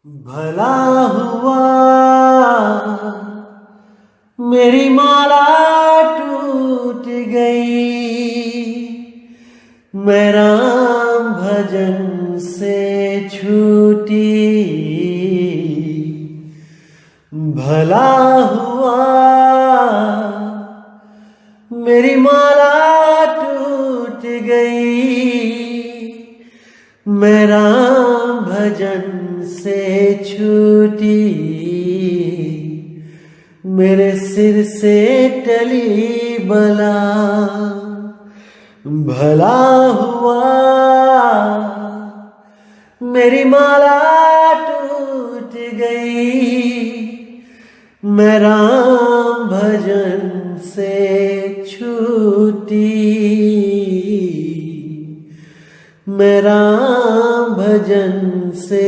भला हुआ मेरी माला टूट गई, मैं राम भजन से छूटी। भला हुआ मेरी माला टूट गई, मैं राम भजन से छूटी। मेरे सिर से टली बला, भला हुआ मेरी माला टूट गई, मैं राम भजन से छूटी। मैं राम भजन से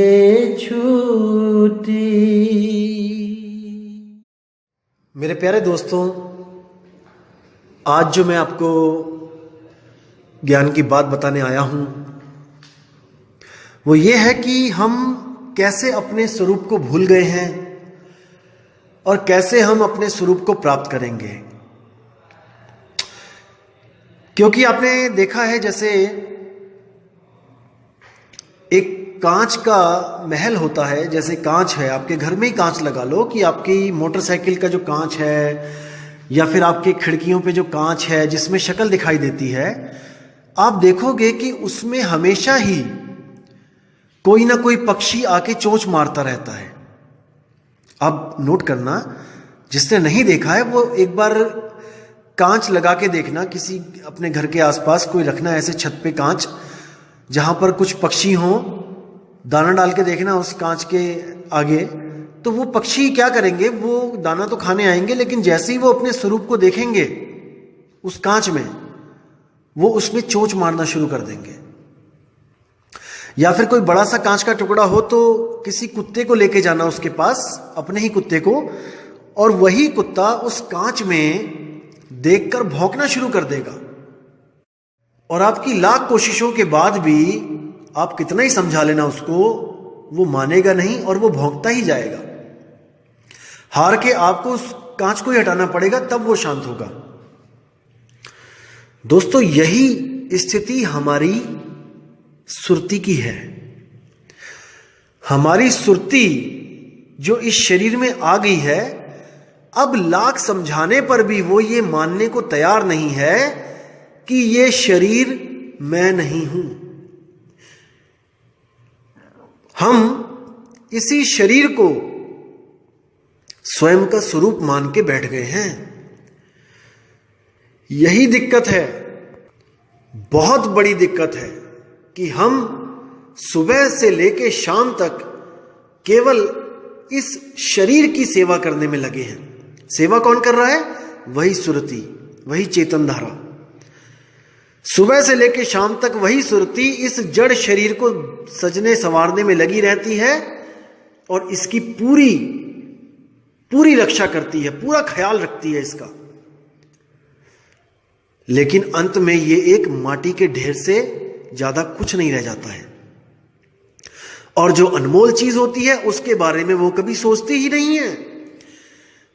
छूटी। मेरे प्यारे दोस्तों, आज जो मैं आपको ज्ञान की बात बताने आया हूं वो ये है कि हम कैसे अपने स्वरूप को भूल गए हैं और कैसे हम अपने स्वरूप को प्राप्त करेंगे। क्योंकि आपने देखा है, जैसे एक कांच का महल होता है, जैसे कांच है, आपके घर में ही कांच लगा लो कि आपकी मोटरसाइकिल का जो कांच है या फिर आपके खिड़कियों पे जो कांच है जिसमें शक्ल दिखाई देती है, आप देखोगे कि उसमें हमेशा ही कोई ना कोई पक्षी आके चोंच मारता रहता है। आप नोट करना, जिसने नहीं देखा है वो एक बार कांच लगा के देखना, किसी अपने घर के आसपास कोई रखना ऐसे छत पे कांच जहां पर कुछ पक्षी हों, दाना डाल के देखना उस कांच के आगे। तो वो पक्षी क्या करेंगे, वो दाना तो खाने आएंगे, लेकिन जैसे ही वो अपने स्वरूप को देखेंगे उस कांच में, वो उसमें चोंच मारना शुरू कर देंगे। या फिर कोई बड़ा सा कांच का टुकड़ा हो तो किसी कुत्ते को लेके जाना उसके पास, अपने ही कुत्ते को, और वही कुत्ता उस कांच में देखकर भौंकना शुरू कर देगा। और आपकी लाख कोशिशों के बाद भी आप कितना ही समझा लेना उसको, वो मानेगा नहीं और वो भौंकता ही जाएगा। हार के आपको उस कांच को ही हटाना पड़ेगा, तब वो शांत होगा। दोस्तों, यही स्थिति हमारी सुरती की है। हमारी सुरती जो इस शरीर में आ गई है, अब लाख समझाने पर भी वो ये मानने को तैयार नहीं है कि ये शरीर मैं नहीं हूं। हम इसी शरीर को स्वयं का स्वरूप मान के बैठ गए हैं। यही दिक्कत है, बहुत बड़ी दिक्कत है कि हम सुबह से लेके शाम तक केवल इस शरीर की सेवा करने में लगे हैं। सेवा कौन कर रहा है? वही सुरती, वही चेतन धारा। सुबह से लेकर शाम तक वही सुरती इस जड़ शरीर को सजने संवारने में लगी रहती है और इसकी पूरी पूरी रक्षा करती है, पूरा ख्याल रखती है इसका। लेकिन अंत में ये एक माटी के ढेर से ज्यादा कुछ नहीं रह जाता है। और जो अनमोल चीज होती है उसके बारे में वो कभी सोचती ही नहीं है।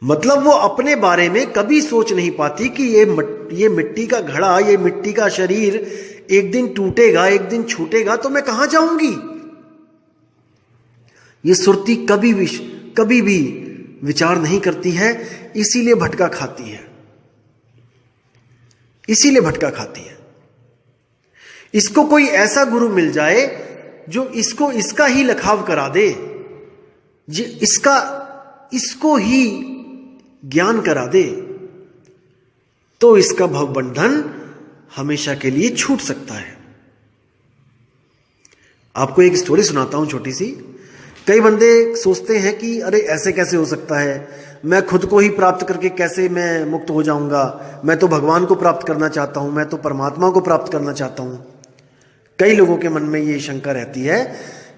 मतलब वो अपने बारे में कभी सोच नहीं पाती कि ये मिट्टी का घड़ा, ये मिट्टी का शरीर एक दिन टूटेगा, एक दिन छूटेगा, तो मैं कहां जाऊंगी। ये सुरती कभी भी विचार नहीं करती है, इसीलिए भटका खाती है, इसीलिए भटका खाती है। इसको कोई ऐसा गुरु मिल जाए जो इसको इसका ही लखाव करा दे, इसको ही ज्ञान करा दे, तो इसका भवबंधन हमेशा के लिए छूट सकता है। आपको एक स्टोरी सुनाता हूं छोटी सी। कई बंदे सोचते हैं कि अरे ऐसे कैसे हो सकता है, मैं खुद को ही प्राप्त करके कैसे मैं मुक्त हो जाऊंगा, मैं तो भगवान को प्राप्त करना चाहता हूं, मैं तो परमात्मा को प्राप्त करना चाहता हूं। कई लोगों के मन में ये शंका रहती है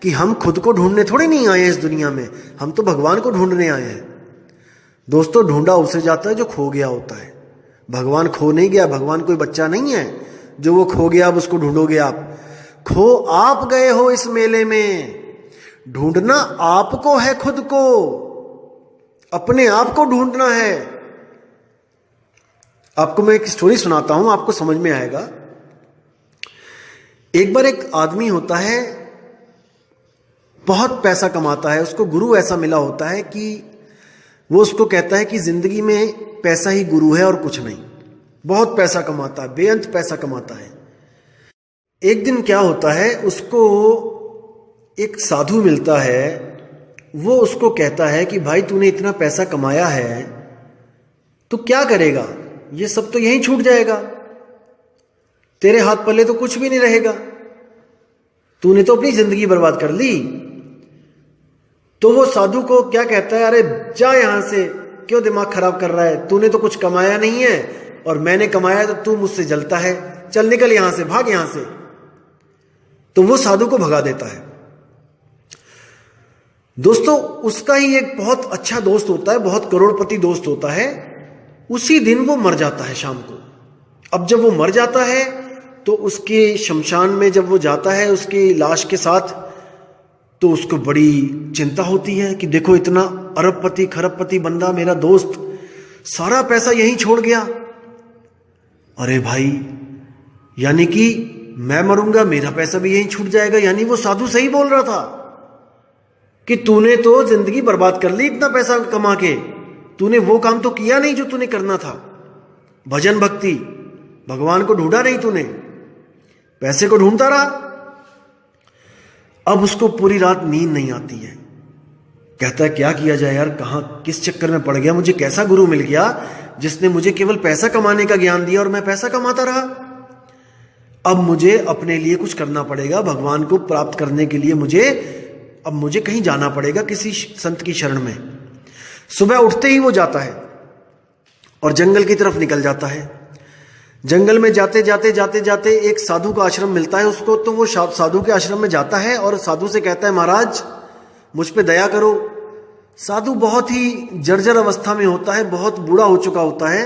कि हम खुद को ढूंढने थोड़ी नहीं आए हैं इस दुनिया में, हम तो भगवान को ढूंढने आए हैं। दोस्तों, ढूंढा उसे जाता है जो खो गया होता है। भगवान खो नहीं गया, भगवान कोई बच्चा नहीं है जो वो खो गया अब उसको ढूंढोगे आप। खो आप गए हो इस मेले में, ढूंढना आपको है, खुद को, अपने आप को ढूंढना है। आपको मैं एक स्टोरी सुनाता हूं, आपको समझ में आएगा। एक बार एक आदमी होता है, बहुत पैसा कमाता है, उसको गुरु ऐसा मिला होता है कि वो उसको कहता है कि जिंदगी में पैसा ही गुरु है और कुछ नहीं। बहुत पैसा कमाता है, बेअंत पैसा कमाता है। एक दिन क्या होता है, उसको एक साधु मिलता है। वो उसको कहता है कि भाई तूने इतना पैसा कमाया है तो क्या करेगा, ये सब तो यहीं छूट जाएगा, तेरे हाथ पल्ले तो कुछ भी नहीं रहेगा, तूने तो अपनी जिंदगी बर्बाद कर ली। तो वो साधु को क्या कहता है, अरे जा यहां से, क्यों दिमाग खराब कर रहा है, तूने तो कुछ कमाया नहीं है और मैंने कमाया तो तू मुझसे जलता है, चल निकल यहां से, भाग यहां से। तो वो साधु को भगा देता है। दोस्तों, उसका ही एक बहुत अच्छा दोस्त होता है, बहुत करोड़पति दोस्त होता है। उसी दिन वो मर जाता है शाम को। अब जब वो मर जाता है तो उसके शमशान में जब वो जाता है उसकी लाश के साथ, तो उसको बड़ी चिंता होती है कि देखो इतना अरबपति खरबपति बंदा मेरा दोस्त सारा पैसा यहीं छोड़ गया। अरे भाई, यानी कि मैं मरूंगा मेरा पैसा भी यहीं छूट जाएगा। यानी वो साधु सही बोल रहा था कि तूने तो जिंदगी बर्बाद कर ली इतना पैसा कमा के, तूने वो काम तो किया नहीं जो तूने करना था, भजन भक्ति, भगवान को ढूंढा नहीं तूने, पैसे को ढूंढता रहा। अब उसको पूरी रात नींद नहीं आती है। कहता है क्या किया जाए यार, कहां किस चक्कर में पड़ गया, मुझे कैसा गुरु मिल गया जिसने मुझे केवल पैसा कमाने का ज्ञान दिया और मैं पैसा कमाता रहा। अब मुझे अपने लिए कुछ करना पड़ेगा, भगवान को प्राप्त करने के लिए अब मुझे कहीं जाना पड़ेगा, किसी संत की शरण में। सुबह उठते ही वो जाता है और जंगल की तरफ निकल जाता है। जंगल में जाते जाते एक साधु का आश्रम मिलता है उसको। तो वो साधु के आश्रम में जाता है और साधु से कहता है, महाराज मुझ पे दया करो। साधु बहुत ही जर्जर अवस्था में होता है, बहुत बूढ़ा हो चुका होता है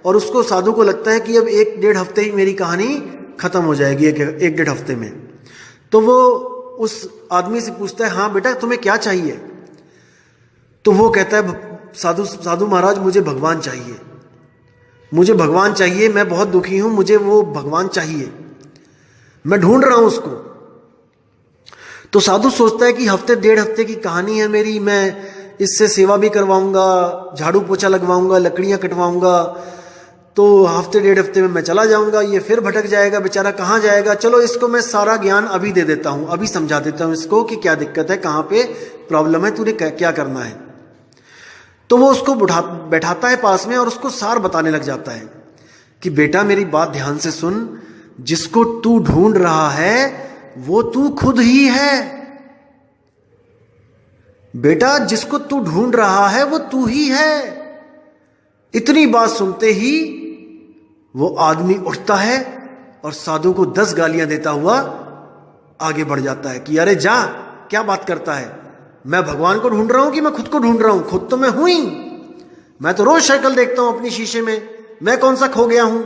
और उसको साधु को लगता है कि अब 1-1.5 हफ्ते ही मेरी कहानी खत्म हो जाएगी, 1-1.5 हफ्ते में। तो वो उस आदमी से पूछता है, हाँ बेटा तुम्हें क्या चाहिए? तो वो कहता है, साधु महाराज मुझे भगवान चाहिए, मुझे भगवान चाहिए, मैं बहुत दुखी हूं, मुझे वो भगवान चाहिए, मैं ढूंढ रहा हूं उसको। तो साधु सोचता है कि 1-1.5 हफ्ते की कहानी है मेरी, मैं इससे सेवा भी करवाऊंगा, झाड़ू पोछा लगवाऊंगा, लकड़ियां कटवाऊंगा, तो 1-1.5 हफ्ते में मैं चला जाऊंगा, ये फिर भटक जाएगा बेचारा, कहां जाएगा। चलो इसको मैं सारा ज्ञान अभी दे देता हूं, अभी समझा देता हूं इसको कि क्या दिक्कत है, कहां पे प्रॉब्लम है, तूने क्या करना है। तो वो उसको बैठाता है पास में और उसको सार बताने लग जाता है कि बेटा मेरी बात ध्यान से सुन, जिसको तू ढूंढ रहा है वो तू खुद ही है। बेटा जिसको तू ढूंढ रहा है वो तू ही है। इतनी बात सुनते ही वो आदमी उठता है और साधु को 10 गालियां देता हुआ आगे बढ़ जाता है कि अरे जा, क्या बात करता है, मैं भगवान को ढूंढ रहा हूं कि मैं खुद को ढूंढ रहा हूं? खुद तो मैं हूं ही, मैं तो रोज शक्ल देखता हूं अपनी शीशे में, मैं कौन सा खो गया हूं?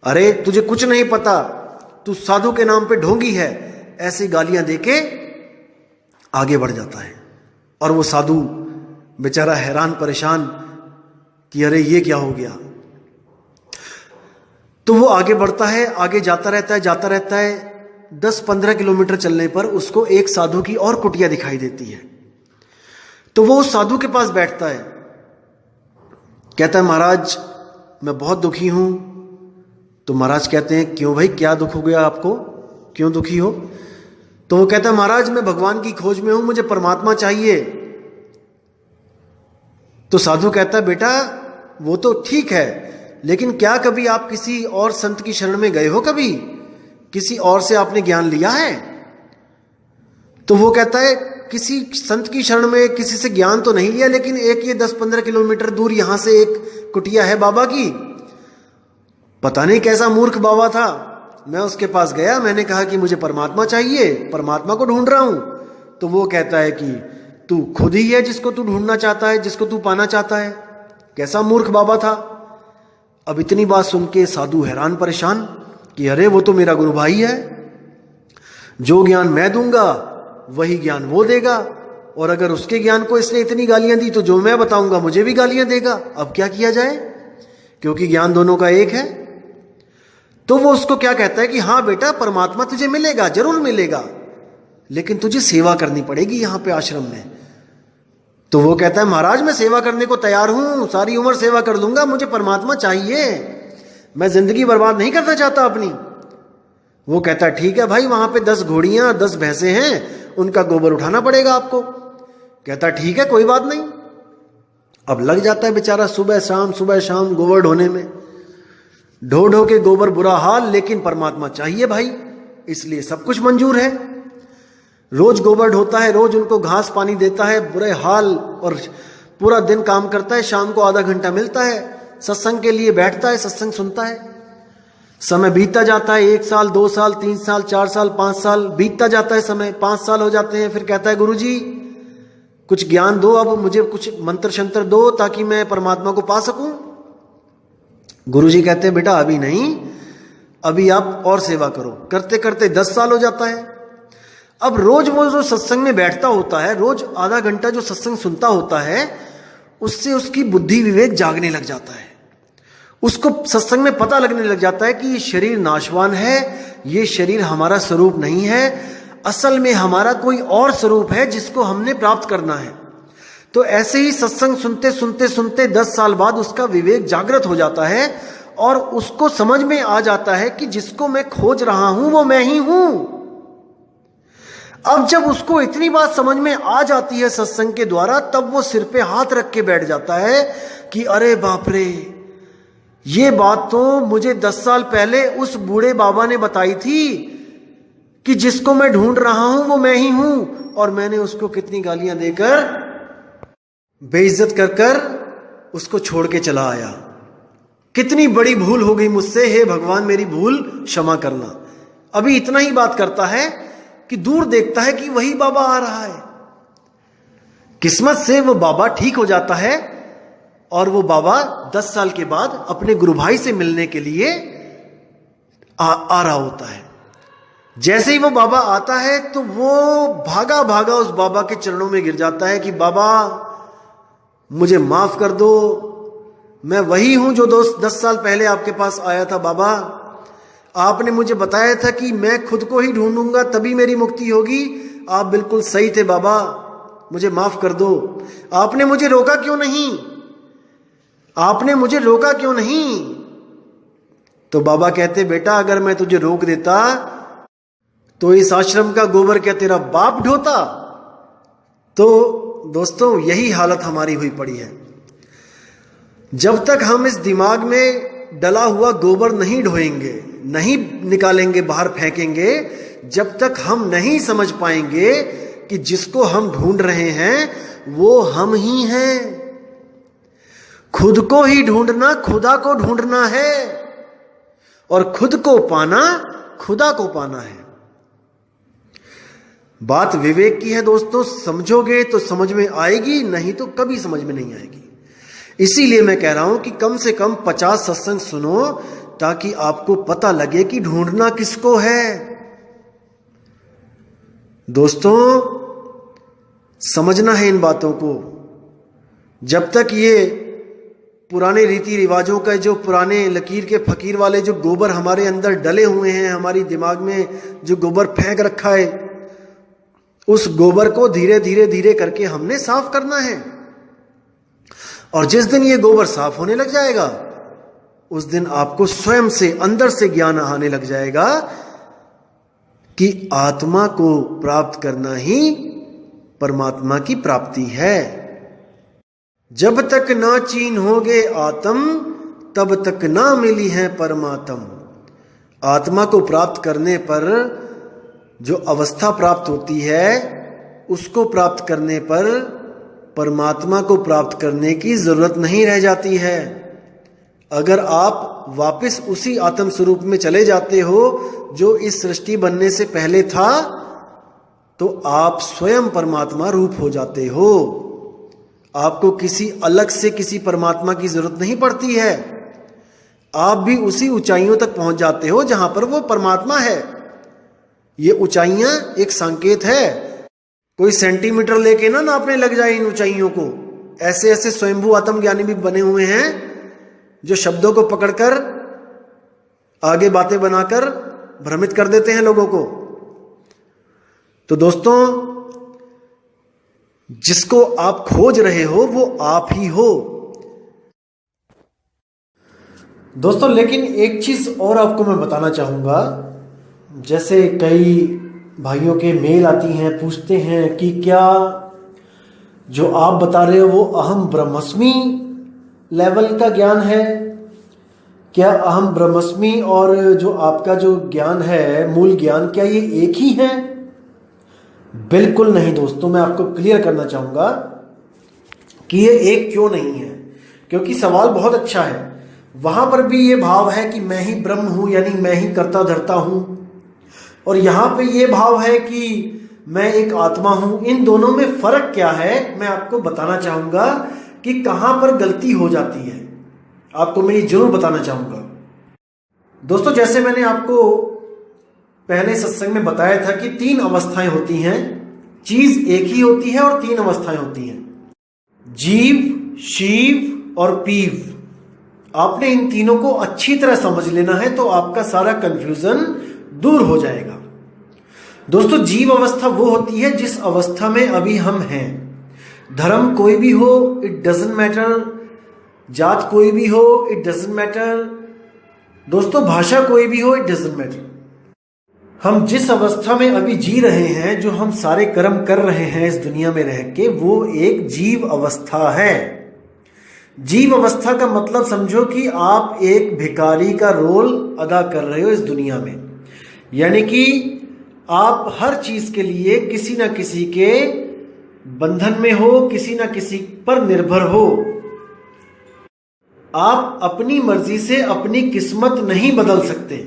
अरे तुझे कुछ नहीं पता, तू साधु के नाम पे ढोंगी है। ऐसी गालियां देके आगे बढ़ जाता है और वो साधु बेचारा हैरान परेशान कि अरे ये क्या हो गया। तो वो आगे बढ़ता है, आगे जाता रहता है। 10-15 किलोमीटर चलने पर उसको एक साधु की और कुटिया दिखाई देती है। तो वो उस साधु के पास बैठता है, कहता है महाराज मैं बहुत दुखी हूं। तो महाराज कहते हैं क्यों भाई, क्या दुख हो गया आपको, क्यों दुखी हो? तो वो कहता है महाराज मैं भगवान की खोज में हूं, मुझे परमात्मा चाहिए। तो साधु कहता है बेटा वो तो ठीक है, लेकिन क्या कभी आप किसी और संत की शरण में गए हो, कभी किसी और से आपने ज्ञान लिया है? तो वो कहता है किसी संत की शरण में किसी से ज्ञान तो नहीं लिया, लेकिन एक ये 10-15 किलोमीटर दूर यहां से एक कुटिया है बाबा की, पता नहीं कैसा मूर्ख बाबा था, मैं उसके पास गया, मैंने कहा कि मुझे परमात्मा चाहिए, परमात्मा को ढूंढ रहा हूं। तो वो कहता है कि तू खुद ही है जिसको तू ढूंढना चाहता है, जिसको तू पाना चाहता है। कैसा मूर्ख बाबा था। अब इतनी बात सुन के साधु हैरान परेशान कि अरे वो तो मेरा गुरु भाई है, जो ज्ञान मैं दूंगा वही ज्ञान वो देगा, और अगर उसके ज्ञान को इसने इतनी गालियां दी तो जो मैं बताऊंगा मुझे भी गालियां देगा। अब क्या किया जाए, क्योंकि ज्ञान दोनों का एक है। तो वो उसको क्या कहता है कि हाँ बेटा, परमात्मा तुझे मिलेगा, जरूर मिलेगा, लेकिन तुझे सेवा करनी पड़ेगी यहां पे आश्रम में। तो वो कहता है महाराज मैं सेवा करने को तैयार हूं, सारी उम्र सेवा कर लूंगा, मुझे परमात्मा चाहिए, मैं जिंदगी बर्बाद नहीं करना चाहता अपनी। वो कहता है ठीक है भाई, वहां पे 10 घोड़ियां 10 भैंसे हैं, उनका गोबर उठाना पड़ेगा आपको। कहता है ठीक है कोई बात नहीं। अब लग जाता है बेचारा सुबह शाम गोबर ढोने में, ढो ढो के गोबर बुरा हाल, लेकिन परमात्मा चाहिए भाई, इसलिए सब कुछ मंजूर है। रोज गोबर ढोता है, रोज उनको घास पानी देता है, बुरे हाल, और पूरा दिन काम करता है। शाम को आधा घंटा मिलता है, सत्संग के लिए बैठता है, सत्संग सुनता है। समय बीतता जाता है, 1 साल 2 साल 3 साल 4 साल 5 साल बीतता जाता है समय, 5 साल हो जाते हैं। फिर कहता है गुरुजी कुछ ज्ञान दो, अब मुझे कुछ मंत्र शंत्र दो ताकि मैं परमात्मा को पा सकूं। गुरुजी कहते हैं बेटा अभी नहीं, अभी आप और सेवा करो। करते करते 10 साल हो जाता है। अब रोज वो जो सत्संग में बैठता होता है, रोज आधा घंटा जो सत्संग सुनता होता है, उससे उसकी बुद्धि विवेक जागने लग जाता है। उसको सत्संग में पता लगने लग जाता है कि ये शरीर नाशवान है, ये शरीर हमारा स्वरूप नहीं है, असल में हमारा कोई और स्वरूप है जिसको हमने प्राप्त करना है। तो ऐसे ही सत्संग सुनते सुनते सुनते 10 साल बाद उसका विवेक जागृत हो जाता है और उसको समझ में आ जाता है कि जिसको मैं खोज रहा हूं वो मैं ही हूं। अब जब उसको इतनी बात समझ में आ जाती है सत्संग के द्वारा, तब वो सिर पे हाथ रख के बैठ जाता है कि अरे बाप रे, ये बात तो मुझे 10 साल पहले उस बूढ़े बाबा ने बताई थी कि जिसको मैं ढूंढ रहा हूं वो मैं ही हूं, और मैंने उसको कितनी गालियां देकर बेइज्जत कर कर उसको छोड़ के चला आया। कितनी बड़ी भूल हो गई मुझसे, हे भगवान मेरी भूल क्षमा करना। अभी इतना ही बात करता है कि दूर देखता है कि वही बाबा आ रहा है। किस्मत से वो बाबा ठीक हो जाता है और वो बाबा 10 साल के बाद अपने गुरु भाई से मिलने के लिए आ रहा होता है। जैसे ही वो बाबा आता है तो वो भागा भागा उस बाबा के चरणों में गिर जाता है कि बाबा मुझे माफ कर दो, मैं वही हूं जो 10 साल पहले आपके पास आया था। बाबा आपने मुझे बताया था कि मैं खुद को ही ढूंढूंगा तभी मेरी मुक्ति होगी, आप बिल्कुल सही थे बाबा, मुझे माफ कर दो। आपने मुझे रोका क्यों नहीं, आपने मुझे रोका क्यों नहीं? तो बाबा कहते बेटा अगर मैं तुझे रोक देता तो इस आश्रम का गोबर क्या तेरा बाप ढोता? तो दोस्तों यही हालत हमारी हुई पड़ी है। जब तक हम इस दिमाग में डला हुआ गोबर नहीं ढोएंगे, नहीं निकालेंगे, बाहर फेंकेंगे, जब तक हम नहीं समझ पाएंगे कि जिसको हम ढूंढ रहे हैं वो हम ही हैं। खुद को ही ढूंढना खुदा को ढूंढना है, और खुद को पाना खुदा को पाना है। बात विवेक की है दोस्तों, समझोगे तो समझ में आएगी, नहीं तो कभी समझ में नहीं आएगी। इसीलिए मैं कह रहा हूं कि कम से कम 50 सत्संग सुनो ताकि आपको पता लगे कि ढूंढना किसको है। दोस्तों समझना है इन बातों को। जब तक ये पुराने रीति रिवाजों का, जो पुराने लकीर के फकीर वाले जो गोबर हमारे अंदर डले हुए हैं, हमारी दिमाग में जो गोबर फेंक रखा है, उस गोबर को धीरे धीरे धीरे करके हमने साफ करना है। और जिस दिन ये गोबर साफ होने लग जाएगा उस दिन आपको स्वयं से अंदर से ज्ञान आने लग जाएगा कि आत्मा को प्राप्त करना ही परमात्मा की प्राप्ति है। जब तक ना चीन होगे आत्म तब तक ना मिली है परमात्म। आत्मा को प्राप्त करने पर जो अवस्था प्राप्त होती है, उसको प्राप्त करने पर परमात्मा को प्राप्त करने की जरूरत नहीं रह जाती है। अगर आप वापस उसी आत्म स्वरूप में चले जाते हो जो इस सृष्टि बनने से पहले था, तो आप स्वयं परमात्मा रूप हो जाते हो। आपको किसी अलग से किसी परमात्मा की जरूरत नहीं पड़ती है। आप भी उसी ऊंचाइयों तक पहुंच जाते हो जहां पर वो परमात्मा है। ये ऊंचाइयां एक संकेत है कोई सेंटीमीटर लेके ना नापने लग जाए इन ऊंचाइयों को। ऐसे ऐसे स्वयंभू आत्मज्ञानी भी बने हुए हैं जो शब्दों को पकड़कर आगे बातें बनाकर भ्रमित कर देते हैं लोगों को। तो दोस्तों, जिसको आप खोज रहे हो वो आप ही हो। दोस्तों, लेकिन एक चीज और आपको मैं बताना चाहूंगा। जैसे कई भाइयों के मेल आती हैं, पूछते हैं कि क्या जो आप बता रहे हो वो अहम ब्रह्मस्मि लेवल का ज्ञान है? क्या अहम ब्रह्मस्मि और जो आपका जो ज्ञान है, मूल ज्ञान, क्या ये एक ही है? बिल्कुल नहीं दोस्तों, मैं आपको क्लियर करना चाहूंगा कि ये एक क्यों नहीं है। क्योंकि सवाल बहुत अच्छा है। वहां पर भी ये भाव है कि मैं ही ब्रह्म हूं, यानी मैं ही करता धरता हूं, और यहां पे ये भाव है कि मैं एक आत्मा हूं। इन दोनों में फर्क क्या है, मैं आपको बताना चाहूंगा कि कहां पर गलती हो जाती है। आपको मैं ये जरूर बताना चाहूंगा। दोस्तों, जैसे मैंने आपको पहले सत्संग में बताया था कि 3 अवस्थाएं होती हैं। चीज एक ही होती है और 3 अवस्थाएं होती हैं, जीव, शिव और पीव। आपने इन तीनों को अच्छी तरह समझ लेना है तो आपका सारा कंफ्यूजन दूर हो जाएगा। दोस्तों, जीव अवस्था वो होती है जिस अवस्था में अभी हम हैं। धर्म कोई भी हो, इट डजंट मैटर। जात कोई भी हो, इट डजंट मैटर। दोस्तों, भाषा कोई भी हो, इट डजंट मैटर। हम जिस अवस्था में अभी जी रहे हैं, जो हम सारे कर्म कर रहे हैं इस दुनिया में रह के, वो एक जीव अवस्था है। जीव अवस्था का मतलब समझो कि आप एक भिखारी का रोल अदा कर रहे हो इस दुनिया में। यानी कि आप हर चीज के लिए किसी ना किसी के बंधन में हो, किसी ना किसी पर निर्भर हो। आप अपनी मर्जी से अपनी किस्मत नहीं बदल सकते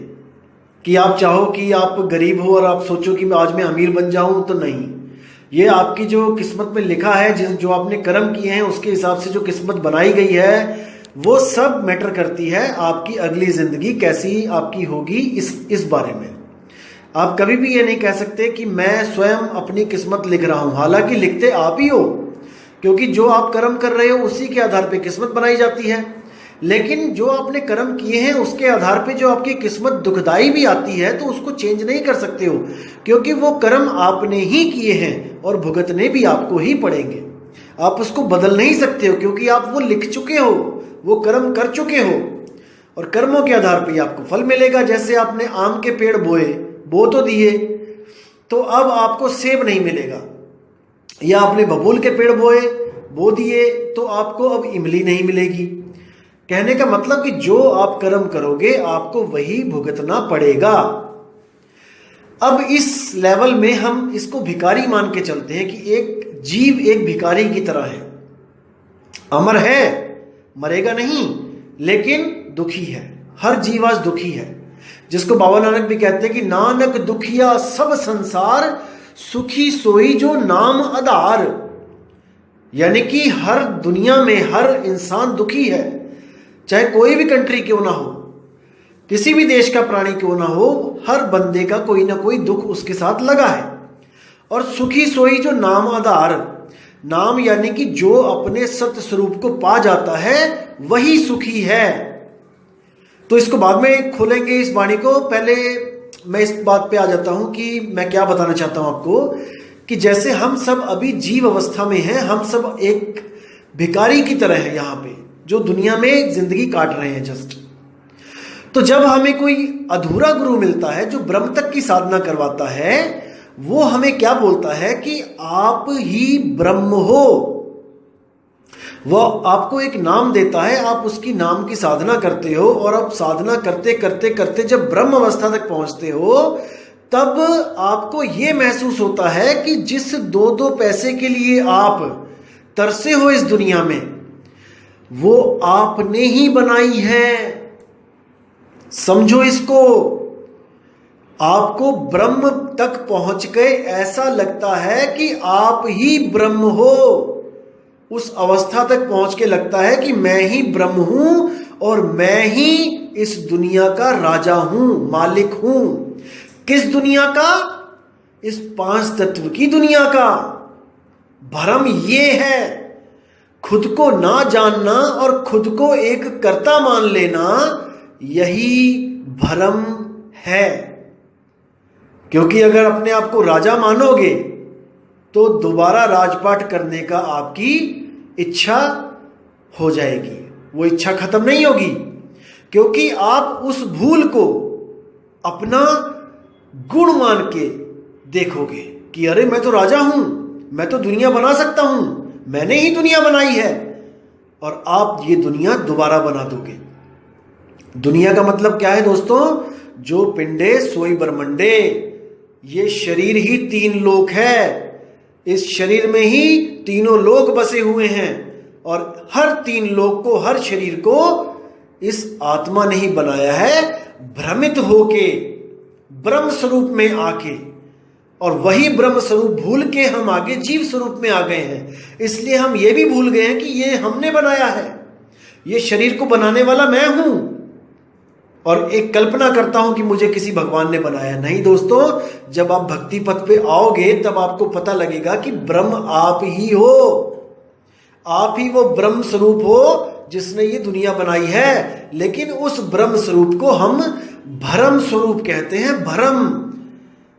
कि आप चाहो कि आप गरीब हो और आप सोचो कि आज मैं अमीर बन जाऊं, तो नहीं। ये आपकी जो किस्मत में लिखा है, जो आपने कर्म किए हैं उसके हिसाब से जो किस्मत बनाई गई है, वो सब मैटर करती है। आपकी अगली जिंदगी कैसी आपकी होगी इस बारे में आप कभी भी ये नहीं कह सकते कि मैं स्वयं अपनी किस्मत लिख रहा हूं। हालांकि लिखते आप ही हो, क्योंकि जो आप कर्म कर रहे हो उसी के आधार पे किस्मत बनाई जाती है। लेकिन जो आपने कर्म किए हैं उसके आधार पे जो आपकी किस्मत दुखदाई भी आती है, तो उसको चेंज नहीं कर सकते हो, क्योंकि वो कर्म आपने ही किए हैं और भुगतने भी आपको ही पड़ेंगे। आप उसको बदल नहीं सकते हो, क्योंकि आप वो लिख चुके हो, वो कर्म कर चुके हो, और कर्मों के आधार पे आपको फल मिलेगा। जैसे आपने आम के पेड़ बो तो दिए, तो अब आपको सेब नहीं मिलेगा, या आपने बबूल के पेड़ बो दिए, तो आपको अब इमली नहीं मिलेगी। कहने का मतलब कि जो आप कर्म करोगे आपको वही भुगतना पड़ेगा। अब इस लेवल में हम इसको भिखारी मान के चलते हैं कि एक जीव एक भिखारी की तरह है, अमर है, मरेगा नहीं, लेकिन दुखी है। हर जीव आज दुखी है, जिसको बाबा नानक भी कहते हैं कि नानक दुखिया सब संसार, सुखी सोई जो नाम आधार। यानी कि हर दुनिया में हर इंसान दुखी है, चाहे कोई भी कंट्री क्यों ना हो, किसी भी देश का प्राणी क्यों ना हो, हर बंदे का कोई ना कोई दुख उसके साथ लगा है। और सुखी सोई जो नाम आधार, नाम यानी कि जो अपने सत्य स्वरूप को पा जाता है वही सुखी है। तो इसको बाद में खोलेंगे इस वाणी को, पहले मैं इस बात पे आ जाता हूं कि मैं क्या बताना चाहता हूं आपको, कि जैसे हम सब अभी जीव अवस्था में हैं, हम सब एक भिखारी की तरह है यहाँ पे, जो दुनिया में जिंदगी काट रहे हैं जस्ट। तो जब हमें कोई अधूरा गुरु मिलता है जो ब्रह्म तक की साधना करवाता है, वो हमें क्या बोलता है कि आप ही ब्रह्म हो। वो आपको एक नाम देता है, आप उसकी नाम की साधना करते हो, और अब साधना करते करते करते जब ब्रह्म अवस्था तक पहुंचते हो, तब आपको यह महसूस होता है कि जिस 2 पैसे के लिए आप तरसे हो इस दुनिया में, वो आपने ही बनाई है। समझो इसको। आपको ब्रह्म तक पहुंच गए ऐसा लगता है कि आप ही ब्रह्म हो। उस अवस्था तक पहुंच के लगता है कि मैं ही ब्रह्म हूं और मैं ही इस दुनिया का राजा हूं, मालिक हूं। किस दुनिया का? इस 5 तत्व की दुनिया का। भ्रम ये है, खुद को ना जानना और खुद को एक कर्ता मान लेना, यही भ्रम है। क्योंकि अगर अपने आप को राजा मानोगे तो दोबारा राजपाट करने का आपकी इच्छा हो जाएगी, वो इच्छा खत्म नहीं होगी, क्योंकि आप उस भूल को अपना गुण मान के देखोगे कि अरे मैं तो राजा हूं, मैं तो दुनिया बना सकता हूं, मैंने ही दुनिया बनाई है, और आप ये दुनिया दोबारा बना दोगे। दुनिया का मतलब क्या है दोस्तों? जो पिंडे सोई ब्रह्मंडे, ये शरीर ही 3 लोक है, इस शरीर में ही तीनों लोक बसे हुए हैं, और हर 3 लोक को, हर शरीर को इस आत्मा ने ही बनाया है, भ्रमित होके ब्रह्म स्वरूप में आके, और वही ब्रह्म स्वरूप भूल के हम आगे जीव स्वरूप में आ गए हैं। इसलिए हम ये भी भूल गए हैं कि ये हमने बनाया है, ये शरीर को बनाने वाला मैं हूं, और एक कल्पना करता हूं कि मुझे किसी भगवान ने बनाया। नहीं दोस्तों, जब आप भक्ति पथ पे आओगे तब आपको पता लगेगा कि ब्रह्म आप ही हो, आप ही वो ब्रह्म स्वरूप हो जिसने ये दुनिया बनाई है। लेकिन उस ब्रह्म स्वरूप को हम भ्रम स्वरूप कहते हैं। भ्रम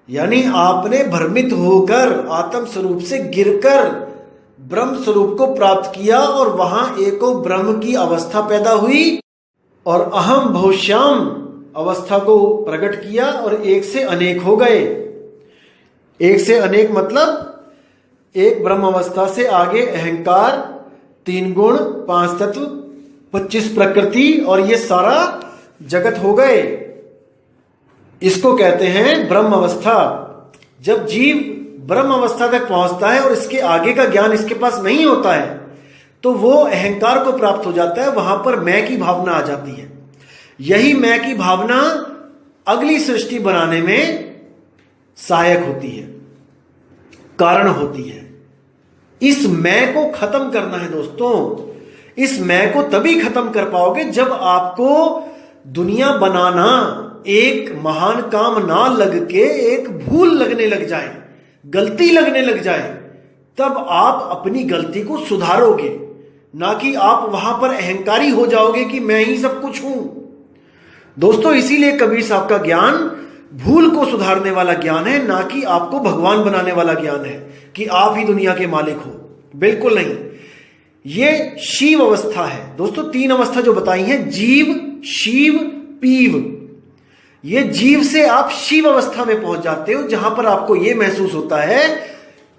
यानी आपने भ्रमित होकर आत्म स्वरूप से गिरकर ब्रह्म स्वरूप को प्राप्त किया, और वहां एको ब्रह्म की अवस्था पैदा हुई, और अहम बहुश्याम अवस्था को प्रकट किया, और एक से अनेक हो गए। एक से अनेक मतलब एक ब्रह्म अवस्था से आगे अहंकार, 3 गुण, 5 तत्व, 25 प्रकृति, और ये सारा जगत हो गए। इसको कहते हैं ब्रह्म अवस्था। जब जीव ब्रह्म अवस्था तक पहुंचता है और इसके आगे का ज्ञान इसके पास नहीं होता है, तो वो अहंकार को प्राप्त हो जाता है, वहां पर मैं की भावना आ जाती है। यही मैं की भावना अगली सृष्टि बनाने में सहायक होती है, कारण होती है। इस मैं को खत्म करना है दोस्तों। इस मैं को तभी खत्म कर पाओगे जब आपको दुनिया बनाना एक महान काम ना लग के एक भूल लगने लग जाए, गलती लगने लग जाए, तब आप अपनी गलती को सुधारोगे, ना कि आप वहां पर अहंकारी हो जाओगे कि मैं ही सब कुछ हूं। दोस्तों, इसीलिए कबीर साहब का ज्ञान भूल को सुधारने वाला ज्ञान है, ना कि आपको भगवान बनाने वाला ज्ञान है कि आप ही दुनिया के मालिक हो। बिल्कुल नहीं, ये शिव अवस्था है दोस्तों। 3 अवस्था जो बताई हैं, जीव, शिव, पीव। ये जीव से आप शिव अवस्था में पहुंच जाते हो, जहां पर आपको यह महसूस होता है,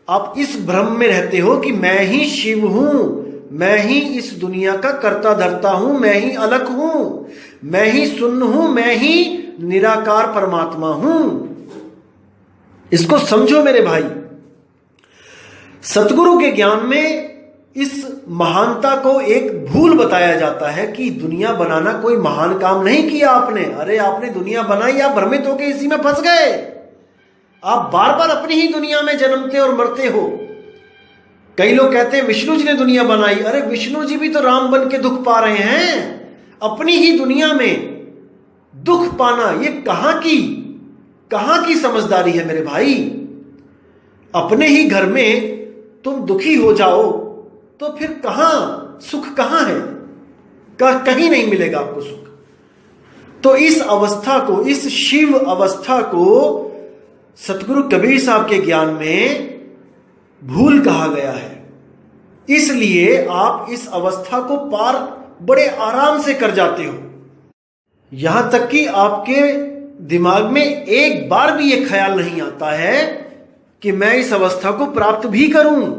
आप इस भ्रम में रहते हो कि मैं ही शिव हूं, मैं ही इस दुनिया का कर्ता धर्ता हूं, मैं ही अलग हूं, मैं ही शून्य हूं, मैं ही निराकार परमात्मा हूं। इसको समझो मेरे भाई। सतगुरु के ज्ञान में इस महानता को एक भूल बताया जाता है कि दुनिया बनाना कोई महान काम नहीं किया आपने। अरे आपने दुनिया बनाई, आप भ्रमित होकर इसी में फंस गए। आप बार बार अपनी ही दुनिया में जन्मते और मरते हो। कई लोग कहते हैं विष्णु जी ने दुनिया बनाई। अरे विष्णु जी भी तो राम बन के दुख पा रहे हैं। अपनी ही दुनिया में दुख पाना ये कहां की समझदारी है मेरे भाई। अपने ही घर में तुम दुखी हो जाओ तो फिर सुख कहां है? कहीं नहीं मिलेगा आपको सुख। तो इस अवस्था को, इस शिव अवस्था को सतगुरु कबीर साहब के ज्ञान में भूल कहा गया है। इसलिए आप इस अवस्था को पार बड़े आराम से कर जाते हो। यहां तक कि आपके दिमाग में एक बार भी यह ख्याल नहीं आता है कि मैं इस अवस्था को प्राप्त भी करूं।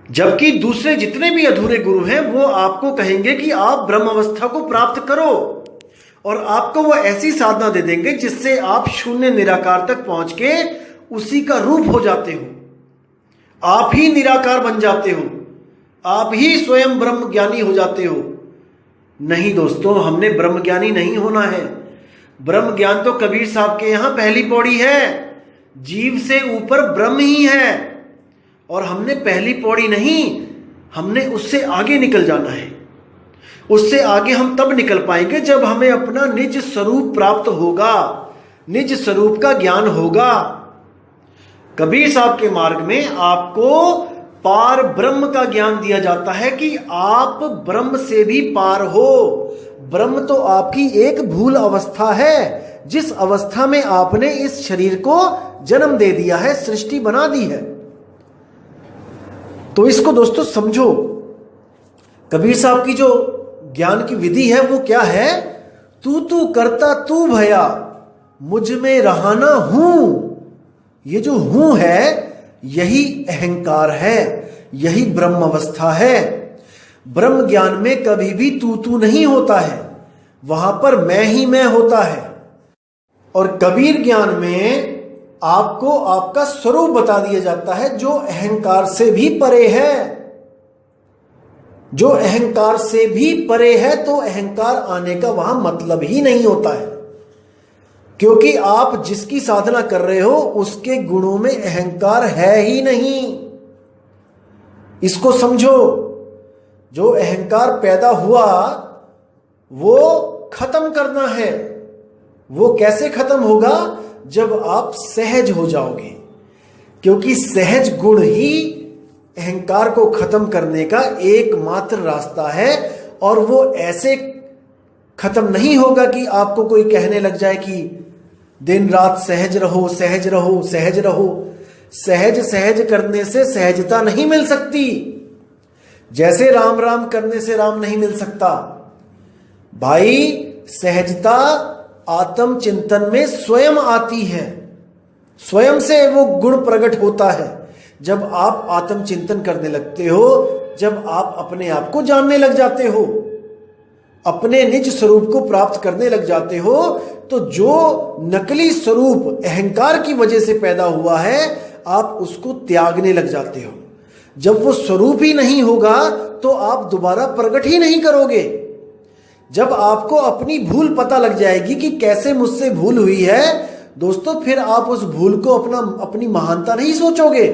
जबकि दूसरे जितने भी अधूरे गुरु हैं वो आपको कहेंगे कि आप ब्रह्म अवस्था को प्राप्त करो, और आपको वो ऐसी साधना दे देंगे जिससे आप शून्य निराकार तक पहुंच के उसी का रूप हो जाते हो। आप ही निराकार बन जाते हो, आप ही स्वयं ब्रह्म ज्ञानी हो जाते हो। नहीं दोस्तों, हमने ब्रह्म ज्ञानी नहीं होना है। ब्रह्म ज्ञान तो कबीर साहब के यहां पहली पौड़ी है। जीव से ऊपर ब्रह्म ही है, और हमने पहली पौड़ी नहीं, हमने उससे आगे निकल जाना है। उससे आगे हम तब निकल पाएंगे जब हमें अपना निज स्वरूप प्राप्त होगा, निज स्वरूप का ज्ञान होगा। कबीर साहब के मार्ग में आपको पार ब्रह्म का ज्ञान दिया जाता है कि आप ब्रह्म से भी पार हो। ब्रह्म तो आपकी एक भूल अवस्था है, जिस अवस्था में आपने इस शरीर को जन्म दे दिया है, सृष्टि बना दी है। तो इसको दोस्तों समझो। कबीर साहब की जो ज्ञान की विधि है वो क्या है? तू करता तू भया, मुझ में रहाना हूं। ये जो हूं है यही अहंकार है, यही ब्रह्म अवस्था है। ब्रह्म ज्ञान में कभी भी तू नहीं होता है, वहां पर मैं ही मैं होता है। और कबीर ज्ञान में आपको आपका स्वरूप बता दिया जाता है जो अहंकार से भी परे है। जो अहंकार से भी परे है तो अहंकार आने का वहां मतलब ही नहीं होता है, क्योंकि आप जिसकी साधना कर रहे हो उसके गुणों में अहंकार है ही नहीं। इसको समझो। जो अहंकार पैदा हुआ वो खत्म करना है। वो कैसे खत्म होगा? जब आप सहज हो जाओगे, क्योंकि सहज गुण ही अहंकार को खत्म करने का एकमात्र रास्ता है। और वो ऐसे खत्म नहीं होगा कि आपको कोई कहने लग जाए कि दिन रात सहज रहो, सहज रहो, सहज रहो। सहज सहज करने से सहजता नहीं मिल सकती, जैसे राम राम करने से राम नहीं मिल सकता। भाई सहजता आत्म चिंतन में स्वयं आती है, स्वयं से वो गुण प्रकट होता है। जब आप आत्म चिंतन करने लगते हो, जब आप अपने आप को जानने लग जाते हो, अपने निज स्वरूप को प्राप्त करने लग जाते हो, तो जो नकली स्वरूप अहंकार की वजह से पैदा हुआ है आप उसको त्यागने लग जाते हो। जब वो स्वरूप ही नहीं होगा तो आप दोबारा प्रकट ही नहीं करोगे। जब आपको अपनी भूल पता लग जाएगी कि कैसे मुझसे भूल हुई है दोस्तों, फिर आप उस भूल को अपनी महानता नहीं सोचोगे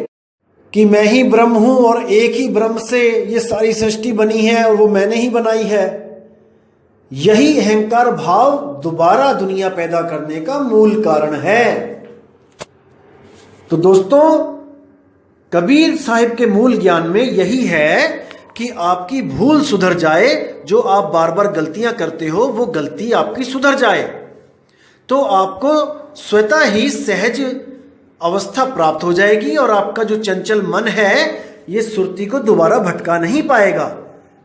कि मैं ही ब्रह्म हूं और एक ही ब्रह्म से ये सारी सृष्टि बनी है और वो मैंने ही बनाई है। यही अहंकार भाव दोबारा दुनिया पैदा करने का मूल कारण है। तो दोस्तों, कबीर साहिब के मूल ज्ञान में यही है कि आपकी भूल सुधर जाए। जो आप बार बार गलतियां करते हो वो गलती आपकी सुधर जाए, तो आपको स्वतः ही सहज अवस्था प्राप्त हो जाएगी और आपका जो चंचल मन है ये सुरती को दोबारा भटका नहीं पाएगा,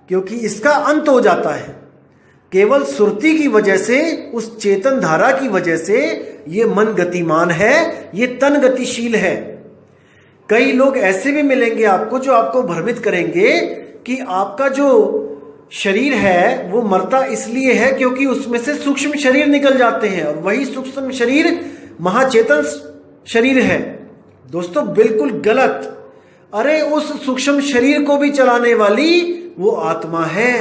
क्योंकि इसका अंत हो जाता है। केवल सुरती की वजह से, उस चेतन धारा की वजह से ये मन गतिमान है, ये तन गतिशील है। कई लोग ऐसे भी मिलेंगे आपको जो आपको भ्रमित करेंगे कि आपका जो शरीर है वो मरता इसलिए है क्योंकि उसमें से सूक्ष्म शरीर निकल जाते हैं और वही सूक्ष्म शरीर महाचेतन शरीर है। दोस्तों बिल्कुल गलत। अरे उस सूक्ष्म शरीर को भी चलाने वाली वो आत्मा है,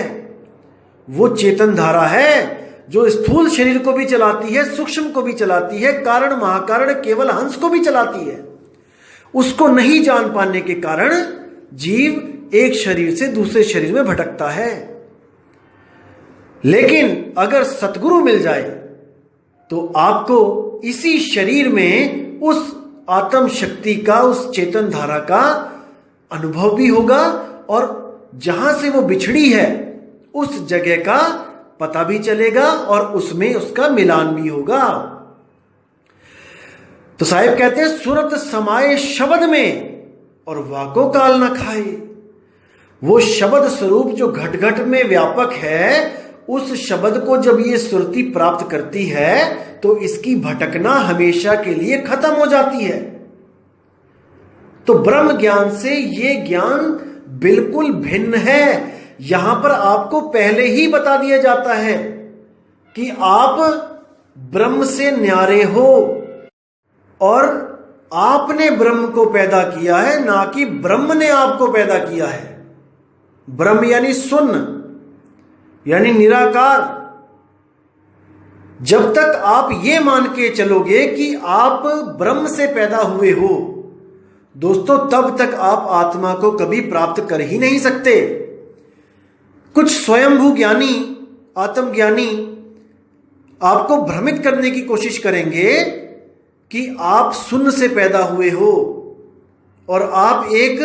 वो चेतन धारा है जो स्थूल शरीर को भी चलाती है, सूक्ष्म को भी चलाती है, कारण महाकारण केवल हंस को भी चलाती है। उसको नहीं जान पाने के कारण जीव एक शरीर से दूसरे शरीर में भटकता है। लेकिन अगर सतगुरु मिल जाए तो आपको इसी शरीर में उस आत्म शक्ति का, उस चेतन धारा का अनुभव भी होगा और जहां से वो बिछड़ी है उस जगह का पता भी चलेगा और उसमें उसका मिलान भी होगा। तो साहिब कहते हैं, सुरत समाये शब्द में और वाको काल न खाए। वो शब्द स्वरूप जो घट घट में व्यापक है, उस शब्द को जब ये सुरती प्राप्त करती है तो इसकी भटकना हमेशा के लिए खत्म हो जाती है। तो ब्रह्म ज्ञान से ये ज्ञान बिल्कुल भिन्न है। यहां पर आपको पहले ही बता दिया जाता है कि आप ब्रह्म से न्यारे हो और आपने ब्रह्म को पैदा किया है, ना कि ब्रह्म ने आपको पैदा किया है। ब्रह्म यानी शून्य, यानी निराकार। जब तक आप ये मान के चलोगे कि आप ब्रह्म से पैदा हुए हो दोस्तों, तब तक आप आत्मा को कभी प्राप्त कर ही नहीं सकते। कुछ स्वयंभू ज्ञानी, आत्मज्ञानी आपको भ्रमित करने की कोशिश करेंगे कि आप शून्य से पैदा हुए हो, और आप एक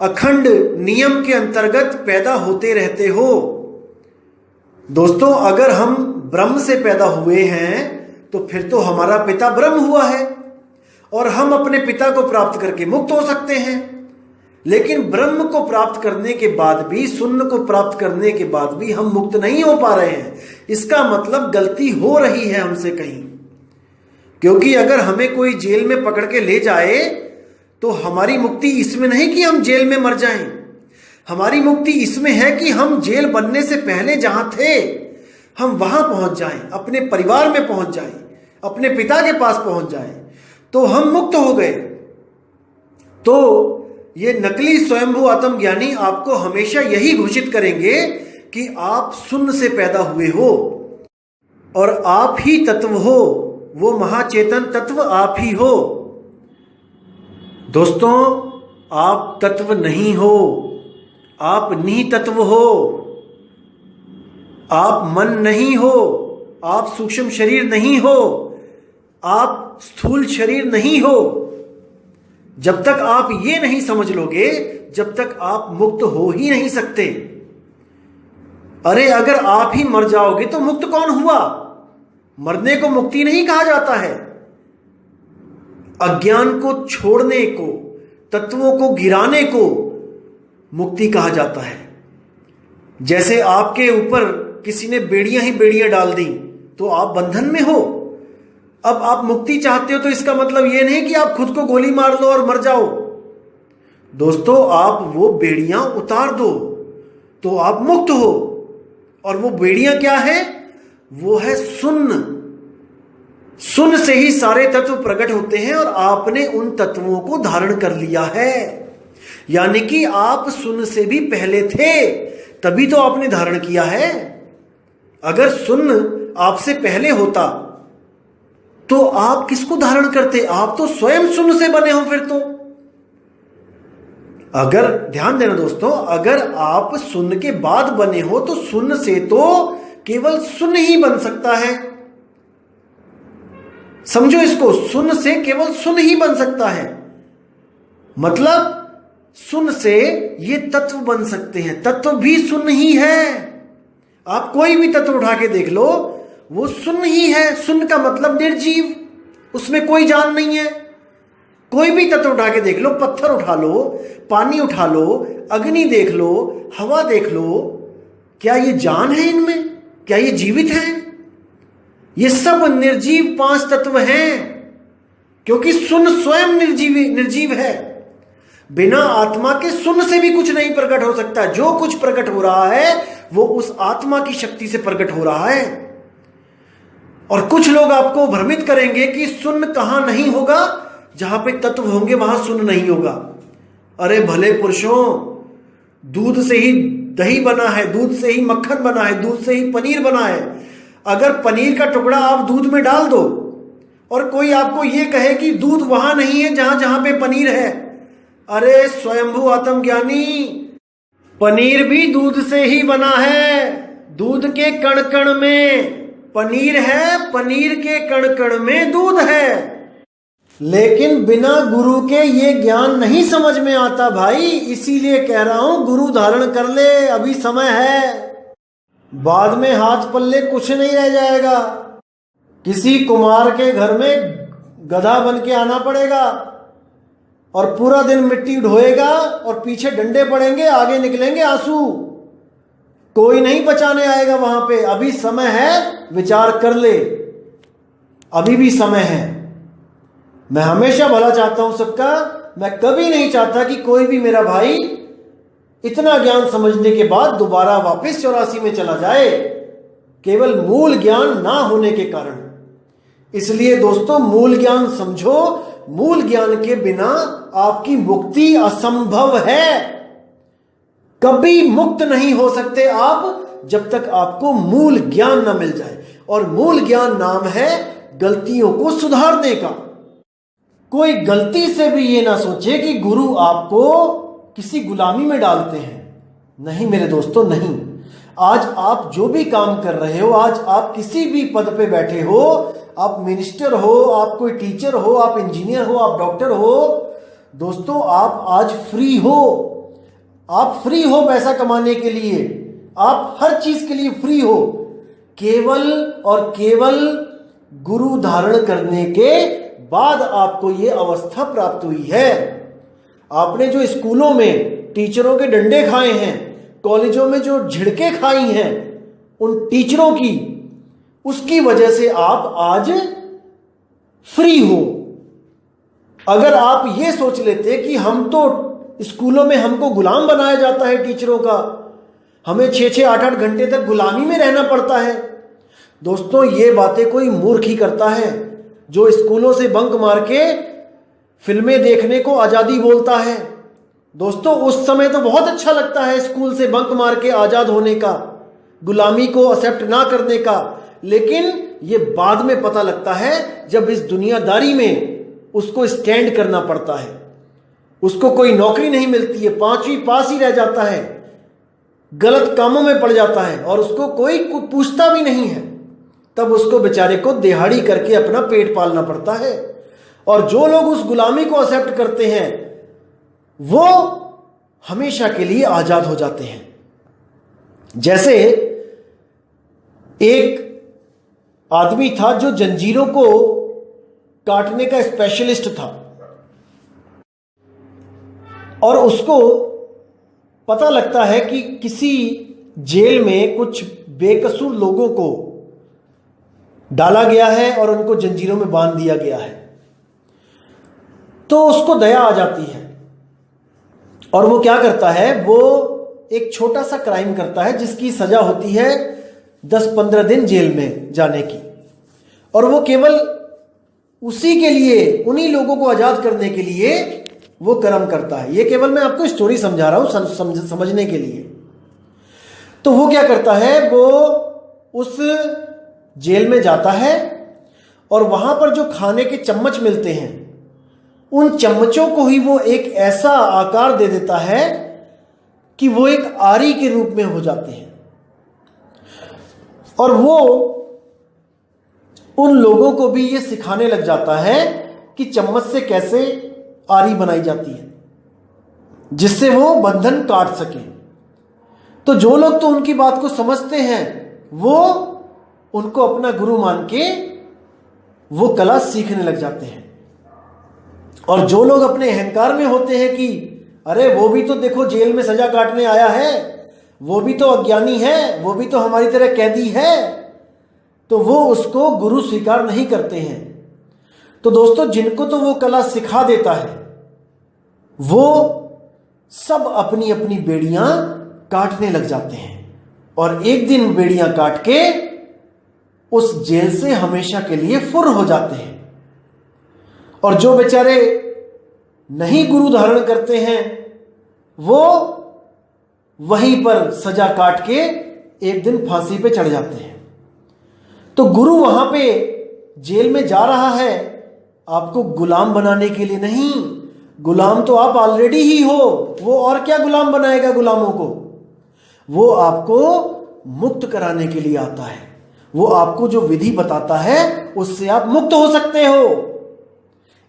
अखंड नियम के अंतर्गत पैदा होते रहते हो। दोस्तों, अगर हम ब्रह्म से पैदा हुए हैं तो फिर तो हमारा पिता ब्रह्म हुआ है और हम अपने पिता को प्राप्त करके मुक्त हो सकते हैं। लेकिन ब्रह्म को प्राप्त करने के बाद भी, शून्य को प्राप्त करने के बाद भी हम मुक्त नहीं हो पा रहे हैं। इसका मतलब गलती हो रही है हमसे कहीं। क्योंकि अगर हमें कोई जेल में पकड़ के ले जाए तो हमारी मुक्ति इसमें नहीं कि हम जेल में मर जाएं। हमारी मुक्ति इसमें है कि हम जेल बनने से पहले जहां थे हम वहां पहुंच जाएं, अपने परिवार में पहुंच जाएं, अपने पिता के पास पहुंच जाएं, तो हम मुक्त हो गए। तो ये नकली स्वयंभू आत्मज्ञानी आपको हमेशा यही घोषित करेंगे कि आप शून्य से पैदा हुए हो और आप ही तत्व हो, वो महाचेतन तत्व आप ही हो। दोस्तों, आप तत्व नहीं हो, आप नितत्व हो। आप मन नहीं हो, आप सूक्ष्म शरीर नहीं हो, आप स्थूल शरीर नहीं हो। जब तक आप ये नहीं समझ लोगे, जब तक आप मुक्त हो ही नहीं सकते। अरे अगर आप ही मर जाओगे तो मुक्त कौन हुआ? मरने को मुक्ति नहीं कहा जाता है। अज्ञान को छोड़ने को, तत्वों को गिराने को मुक्ति कहा जाता है। जैसे आपके ऊपर किसी ने बेड़ियां ही बेड़ियां डाल दी तो आप बंधन में हो। अब आप मुक्ति चाहते हो तो इसका मतलब यह नहीं कि आप खुद को गोली मार लो और मर जाओ। दोस्तों, आप वो बेड़ियां उतार दो तो आप मुक्त हो। और वो बेड़ियां क्या है? वो है शून्य। शून्य से ही सारे तत्व प्रकट होते हैं और आपने उन तत्वों को धारण कर लिया है। यानी कि आप शून्य से भी पहले थे, तभी तो आपने धारण किया है। अगर शून्य आपसे पहले होता तो आप किसको धारण करते? आप तो स्वयं शून्य से बने हो। फिर तो अगर ध्यान देना दोस्तों, अगर आप शून्य के बाद बने हो तो शून्य से तो केवल शून्य ही बन सकता है। समझो इसको, शून्य से केवल शून्य ही बन सकता है। मतलब शून्य से ये तत्व बन सकते हैं। तत्व भी शून्य ही है। आप कोई भी तत्व उठा के देख लो, वो शून्य ही है। शून्य का मतलब निर्जीव, उसमें कोई जान नहीं है। कोई भी तत्व उठा के देख लो, पत्थर उठा लो, पानी उठा लो, अग्नि देख लो, हवा देख लो, क्या ये जान है इनमें? क्या ये जीवित हैं? ये सब निर्जीव पांच तत्व हैं, क्योंकि शून्य स्वयं निर्जीव है। बिना आत्मा के शून्य से भी कुछ नहीं प्रकट हो सकता। जो कुछ प्रकट हो रहा है वो उस आत्मा की शक्ति से प्रकट हो रहा है। और कुछ लोग आपको भ्रमित करेंगे कि शून्य कहां नहीं होगा, जहां पे तत्व होंगे वहां शून्य नहीं होगा। अरे भले पुरुषों, दूध से ही दही बना है, दूध से ही मक्खन बना है, दूध से ही पनीर बना है। अगर पनीर का टुकड़ा आप दूध में डाल दो और कोई आपको यह कहे कि दूध वहां नहीं है जहां जहां पे पनीर है, अरे स्वयंभू आत्मज्ञानी, पनीर भी दूध से ही बना है। दूध के कण कण में पनीर है, पनीर के कण कण में दूध है। लेकिन बिना गुरु के ये ज्ञान नहीं समझ में आता भाई। इसीलिए कह रहा हूं, गुरु धारण कर ले, अभी समय है। बाद में हाथ पल्ले कुछ नहीं रह जाएगा। किसी कुमार के घर में गधा बन के आना पड़ेगा और पूरा दिन मिट्टी ढोएगा और पीछे डंडे पड़ेंगे, आगे निकलेंगे आंसू। कोई नहीं बचाने आएगा वहां पे। अभी समय है, विचार कर ले, अभी भी समय है। मैं हमेशा भला चाहता हूं सबका। मैं कभी नहीं चाहता कि कोई भी मेरा भाई इतना ज्ञान समझने के बाद दोबारा वापस 84 में चला जाए, केवल मूल ज्ञान ना होने के कारण। इसलिए दोस्तों, मूल ज्ञान समझो। मूल ज्ञान के बिना आपकी मुक्ति असंभव है। कभी मुक्त नहीं हो सकते आप जब तक आपको मूल ज्ञान ना मिल जाए। और मूल ज्ञान नाम है गलतियों को सुधारने का। कोई गलती से भी ये ना सोचे कि गुरु आपको किसी गुलामी में डालते हैं। नहीं मेरे दोस्तों, नहीं। आज आप जो भी काम कर रहे हो, आज आप किसी भी पद पे बैठे हो, आप मिनिस्टर हो, आप कोई टीचर हो, आप इंजीनियर हो, आप डॉक्टर हो, दोस्तों आप आज फ्री हो, आप फ्री हो पैसा कमाने के लिए, आप हर चीज के लिए फ्री हो, केवल और केवल गुरु धारण करने के बाद आपको यह अवस्था प्राप्त हुई है। आपने जो स्कूलों में टीचरों के डंडे खाए हैं, कॉलेजों में जो झिड़के खाई हैं उन टीचरों की, उसकी वजह से आप आज फ्री हो। अगर आप ये सोच लेते कि हम तो स्कूलों में हमको गुलाम बनाया जाता है टीचरों का, हमें 6-6, 8-8 घंटे तक गुलामी में रहना पड़ता है। दोस्तों ये बातें कोई मूर्ख ही करता है जो स्कूलों से बंक मार के फिल्में देखने को आजादी बोलता है। दोस्तों उस समय तो बहुत अच्छा लगता है स्कूल से बंक मार के आजाद होने का, गुलामी को एक्सेप्ट ना करने का, लेकिन ये बाद में पता लगता है जब इस दुनियादारी में उसको स्टैंड करना पड़ता है, उसको कोई नौकरी नहीं मिलती है, 5वीं पास ही रह जाता है, गलत कामों में पड़ जाता है और उसको कोई पूछता भी नहीं है, तब उसको बेचारे को दिहाड़ी करके अपना पेट पालना पड़ता है। और जो लोग उस गुलामी को एक्सेप्ट करते हैं वो हमेशा के लिए आजाद हो जाते हैं। जैसे एक आदमी था जो जंजीरों को काटने का स्पेशलिस्ट था और उसको पता लगता है कि किसी जेल में कुछ बेकसूर लोगों को डाला गया है और उनको जंजीरों में बांध दिया गया है। तो उसको दया आ जाती है और वो क्या करता है, वो एक छोटा सा क्राइम करता है जिसकी सजा होती है 10-15 दिन जेल में जाने की, और वो केवल उसी के लिए, उन्हीं लोगों को आजाद करने के लिए वो कर्म करता है। ये केवल मैं आपको स्टोरी समझा रहा हूं समझने के लिए। तो वो क्या करता है, वो उस जेल में जाता है और वहां पर जो खाने के चम्मच मिलते हैं उन चम्मचों को ही वो एक ऐसा आकार दे देता है कि वो एक आरी के रूप में हो जाते हैं और वो उन लोगों को भी ये सिखाने लग जाता है कि चम्मच से कैसे आरी बनाई जाती है जिससे वो बंधन काट सके। तो जो लोग तो उनकी बात को समझते हैं वो उनको अपना गुरु मान के वो कला सीखने लग जाते हैं, और जो लोग अपने अहंकार में होते हैं कि अरे वो भी तो देखो जेल में सजा काटने आया है, वो भी तो अज्ञानी है, वो भी तो हमारी तरह कैदी है, तो वो उसको गुरु स्वीकार नहीं करते हैं। तो दोस्तों जिनको तो वो कला सिखा देता है वो सब अपनी अपनी बेड़ियां काटने लग जाते हैं और एक दिन बेड़ियां काट के उस जेल से हमेशा के लिए फुर हो जाते हैं। और जो बेचारे नहीं गुरु धारण करते हैं वो वहीं पर सजा काट के एक दिन फांसी पे चढ़ जाते हैं। तो गुरु वहां पे जेल में जा रहा है आपको गुलाम बनाने के लिए नहीं, गुलाम तो आप ऑलरेडी ही हो, वो और क्या गुलाम बनाएगा गुलामों को, वो आपको मुक्त कराने के लिए आता है। वो आपको जो विधि बताता है उससे आप मुक्त हो सकते हो।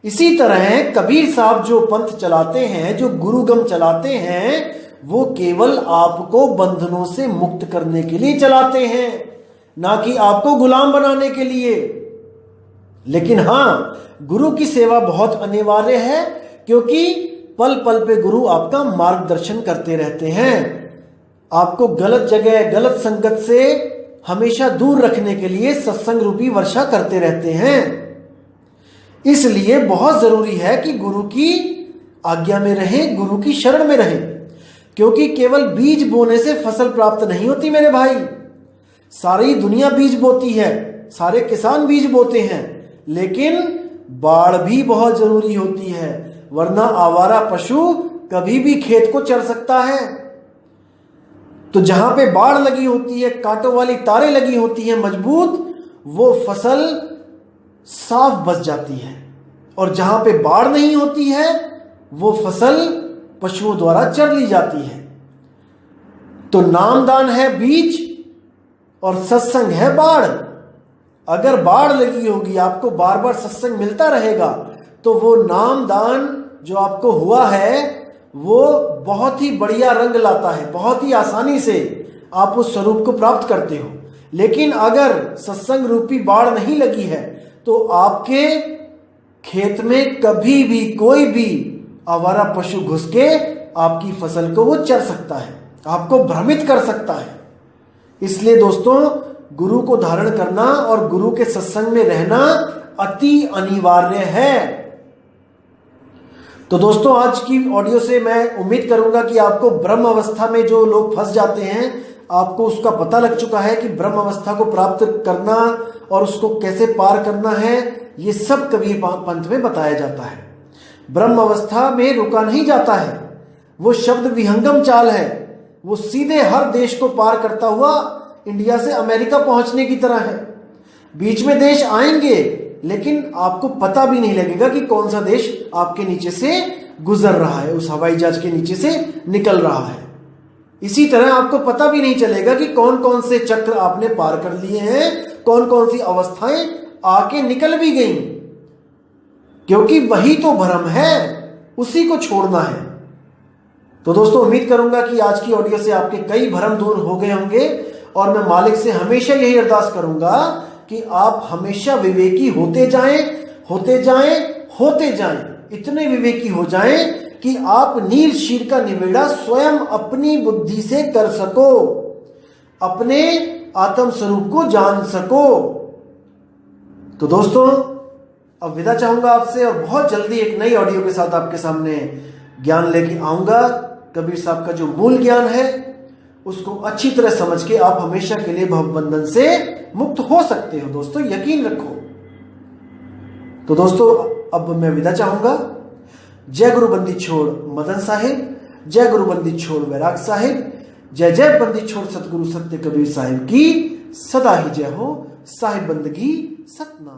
इसी तरह कबीर साहब जो पंथ चलाते हैं, जो गुरुगम चलाते हैं, वो केवल आपको बंधनों से मुक्त करने के लिए चलाते हैं, ना कि आपको गुलाम बनाने के लिए। लेकिन हां, गुरु की सेवा बहुत अनिवार्य है क्योंकि पल पल पे गुरु आपका मार्गदर्शन करते रहते हैं, आपको गलत जगह गलत संगत से हमेशा दूर रखने के लिए सत्संग रूपी वर्षा करते रहते हैं। इसलिए बहुत जरूरी है कि गुरु की आज्ञा में रहें, गुरु की शरण में रहें, क्योंकि केवल बीज बोने से फसल प्राप्त नहीं होती मेरे भाई। सारी दुनिया बीज बोती है, सारे किसान बीज बोते हैं, लेकिन बाढ़ भी बहुत जरूरी होती है, वरना आवारा पशु कभी भी खेत को चर सकता है। तो जहां पे बाढ़ लगी होती है, कांटों वाली तारें लगी होती हैं मजबूत, वो फसल साफ बच जाती है, और जहां पे बाढ़ नहीं होती है वो फसल पशुओं द्वारा चर ली जाती है। तो नामदान है बीज और सत्संग है बाढ़। अगर बाढ़ लगी होगी, आपको बार बार सत्संग मिलता रहेगा, तो वो नामदान जो आपको हुआ है वो बहुत ही बढ़िया रंग लाता है, बहुत ही आसानी से आप उस स्वरूप को प्राप्त करते हो। लेकिन अगर सत्संग रूपी बाढ़ नहीं लगी है तो आपके खेत में कभी भी कोई भी आवारा पशु घुस के आपकी फसल को वो चर सकता है, आपको भ्रमित कर सकता है। इसलिए दोस्तों, गुरु को धारण करना और गुरु के सत्संग में रहना अति अनिवार्य है। तो दोस्तों, आज की ऑडियो से मैं उम्मीद करूंगा कि आपको ब्रह्म अवस्था में जो लोग फंस जाते हैं, आपको उसका पता लग चुका है कि ब्रह्म अवस्था को प्राप्त करना और उसको कैसे पार करना है, ये सब कबीर पंथ में बताया जाता है। ब्रह्म अवस्था में रुका नहीं जाता है, वो शब्द विहंगम चाल है, वो सीधे हर देश को पार करता हुआ इंडिया से अमेरिका पहुंचने की तरह है। बीच में देश आएंगे लेकिन आपको पता भी नहीं लगेगा कि कौन सा देश आपके नीचे से गुजर रहा है, उस हवाई जहाज के नीचे से निकल रहा है। इसी तरह आपको पता भी नहीं चलेगा कि कौन कौन से चक्र आपने पार कर लिए हैं, कौन कौन सी अवस्थाएं आके निकल भी गई, क्योंकि वही तो भ्रम है, उसी को छोड़ना है। तो दोस्तों, उम्मीद करूंगा कि आज की ऑडियो से आपके कई भ्रम दूर हो गए होंगे और मैं मालिक से हमेशा यही अरदास करूंगा कि आप हमेशा विवेकी होते जाएं, होते जाएं, होते जाएं, इतने विवेकी हो जाएं कि आप नील शीर का निवेड़ा स्वयं अपनी बुद्धि से कर सको, अपने आत्म स्वरूप को जान सको। तो दोस्तों, अब विदा चाहूंगा आपसे और बहुत जल्दी एक नई ऑडियो के साथ आपके सामने ज्ञान लेके आऊंगा। कबीर साहब का जो मूल ज्ञान है उसको अच्छी तरह समझ के आप हमेशा के लिए भवबंधन से मुक्त हो सकते हो। दोस्तों, यकीन रखो। तो दोस्तों, अब मैं विदा चाहूंगा। जय गुरु बंदी छोड़ मदन साहिब, जय गुरु बंदी छोड़ वैराग साहिब, जय जय बंदी छोड़ सतगुरु सत्य कबीर साहिब की सदा ही जय हो। साहिब बंदगी सतनाम।